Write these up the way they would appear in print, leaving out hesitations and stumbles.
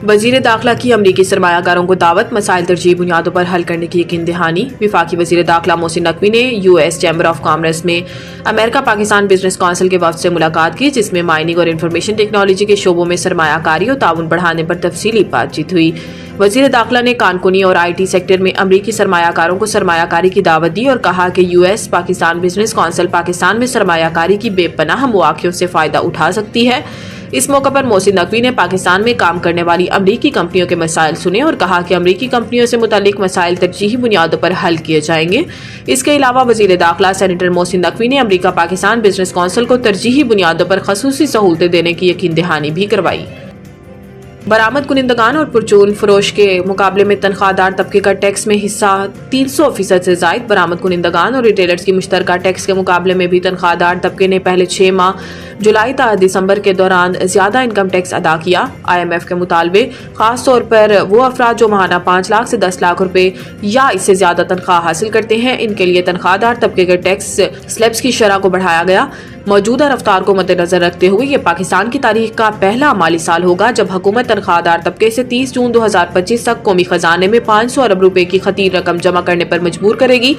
وزیر داخلہ کی امریکی سرمایہ کاروں کو دعوت، مسائل ترجیحی بنیادوں پر حل کرنے کی یقین دہانی۔ وفاقی وزیر داخلہ محسن نقوی نے US چیمبر آف کامرس میں امریکہ پاکستان بزنس کونسل کے وفد سے ملاقات کی، جس میں مائننگ اور انفارمیشن ٹیکنالوجی کے شعبوں میں سرمایہ کاری اور تعاون بڑھانے پر تفصیلی بات چیت ہوئی۔ وزیر داخلہ نے کانکونی اور IT سیکٹر میں امریکی سرمایہ کاروں کو سرمایہ کاری کی دعوت دی اور کہا کہ US Pakistan business council Pakistan میں سرمایہ کاری کی بے پناہ مواقعوں سے فائدہ اٹھا سکتی ہے۔ اس موقع پر محسن نقوی نے پاکستان میں کام کرنے والی امریکی کمپنیوں کے مسائل سنے اور کہا کہ امریکی کمپنیوں سے متعلق مسائل ترجیحی بنیادوں پر حل کیے جائیں گے۔ اس کے علاوہ وزیر داخلہ سینیٹر محسن نقوی نے امریکہ پاکستان بزنس کونسل کو ترجیحی بنیادوں پر خصوصی سہولتیں دینے کی یقین دہانی بھی کروائی۔ برآمد کنندگان اور پرچون فروش کے مقابلے میں تنخواہ دار طبقے کا ٹیکس میں حصہ 300% سے زائد۔ برآمد کنندگان اور ریٹیلرز کی مشترکہ ٹیکس کے مقابلے میں بھی تنخواہ دار طبقے نے پہلے 6 ماہ جولائی تا دسمبر کے دوران زیادہ انکم ٹیکس ادا کیا۔ IMF کے مطالبے خاص طور پر وہ افراد جو ماہانہ 5 لاکھ سے 10 لاکھ روپے یا اس سے زیادہ تنخواہ حاصل کرتے ہیں، ان کے لیے تنخواہ دار طبقے کے ٹیکس سلیبس کی شرح کو بڑھایا گیا۔ موجودہ رفتار کو مد نظر رکھتے ہوئے یہ پاکستان کی تاریخ کا پہلا مالی سال ہوگا جب حکومت تنخواہ دار طبقے سے 30 جون 2025 تک قومی خزانے میں 500 ارب روپے کی خطیر رقم جمع کرنے پر مجبور کرے گی۔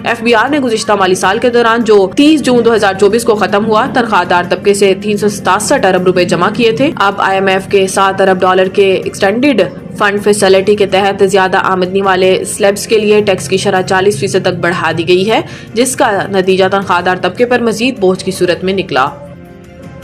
FBR نے گزشتہ مالی سال کے دوران جو 30 جون 2024 کو ختم ہوا، تنخواہ دار طبقے سے 367 ارب روپے جمع کیے تھے۔ اب IMF کے $7 ارب کے ایکسٹینڈڈ فنڈ فیسلٹی کے تحت زیادہ آمدنی والے سلیبس کے لیے ٹیکس کی شرح 40% تک بڑھا دی گئی ہے، جس کا نتیجہ تنخواہ دار طبقے پر مزید بوجھ کی صورت میں نکلا۔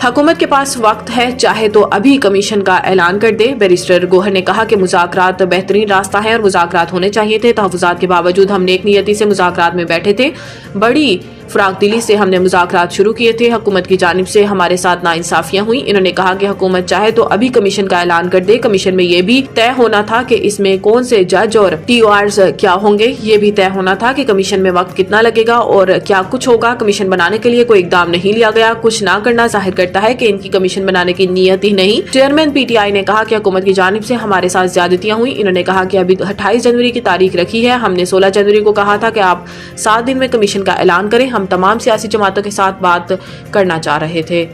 حکومت کے پاس وقت ہے، چاہے تو ابھی کمیشن کا اعلان کر دے۔ بیرسٹر گوہر نے کہا کہ مذاکرات بہترین راستہ ہے اور مذاکرات ہونے چاہیے تھے۔ تحفظات کے باوجود ہم نیک نیتی سے مذاکرات میں بیٹھے تھے، بڑی فراغ دلی سے ہم نے مذاکرات شروع کیے تھے۔ حکومت کی جانب سے ہمارے ساتھ ناانصافیاں ہوئیں۔ انہوں نے کہا کہ حکومت چاہے تو ابھی کمیشن کا اعلان کر دے۔ کمیشن میں یہ بھی طے ہونا تھا کہ اس میں کون سے جج اور TORs کیا ہوں گے۔ یہ بھی طے ہونا تھا کہ کمیشن میں وقت کتنا لگے گا اور کیا کچھ ہوگا۔ کمیشن بنانے کے لیے کوئی اقدام نہیں لیا گیا۔ کچھ نہ کرنا ظاہر کرتا ہے کہ ان کی کمیشن بنانے کی نیت ہی نہیں۔ چیئرمین PTI نے کہا کہ حکومت کی جانب سے ہمارے ساتھ زیادتیاں ہوئیں۔ انہوں نے کہا کہ ابھی 28 جنوری کی تاریخ رکھی ہے، ہم نے 16 جنوری کو کہا تھا کہ آپ 7 دن میں کمیشن کا اعلان کریں۔ ہم تمام سیاسی جماعتوں کے ساتھ بات کرنا چاہ رہے تھے۔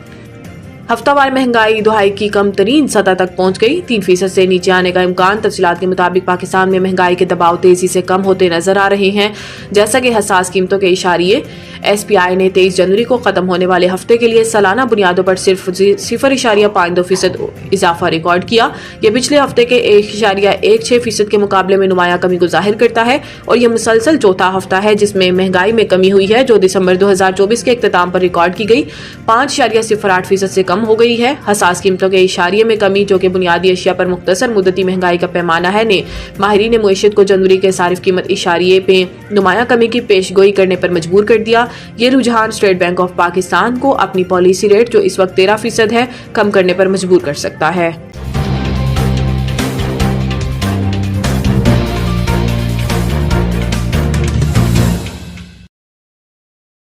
ہفتہ وار مہنگائی دہائی کی کم ترین سطح تک پہنچ گئی، 3% سے نیچے آنے کا امکان۔ تفصیلات کے مطابق پاکستان میں مہنگائی کے دباؤ تیزی سے کم ہوتے نظر آ رہے ہیں، جیسا کہ حساس قیمتوں کے اشاریے SPI نے 23 جنوری کو ختم ہونے والے ہفتے کے لیے سالانہ بنیادوں پر صرف 0.52% اضافہ ریکارڈ کیا۔ یہ پچھلے ہفتے کے 1.16% کے مقابلے میں نمایاں کمی کو ظاہر کرتا ہے اور یہ مسلسل چوتھا ہفتہ ہے جس میں مہنگائی میں کمی ہوئی ہے، جو دسمبر 2024 کے اختتام پر ریکارڈ کی گئی 5.08% سے کم ہو گئی ہے۔ حساس قیمتوں کے اشاریے میں کمی، جو کہ بنیادی اشیاء پر مختصر مدتی مہنگائی کا پیمانہ ہے، نے ماہرین معیشت کو جنوری کے صارف قیمت اشاریے پہ نمایاں کمی کی پیش گوئی کرنے پر مجبور کر دیا۔ یہ رجحان اسٹیٹ بینک آف پاکستان کو اپنی پالیسی ریٹ، جو اس وقت 13% ہے، کم کرنے پر مجبور کر سکتا ہے۔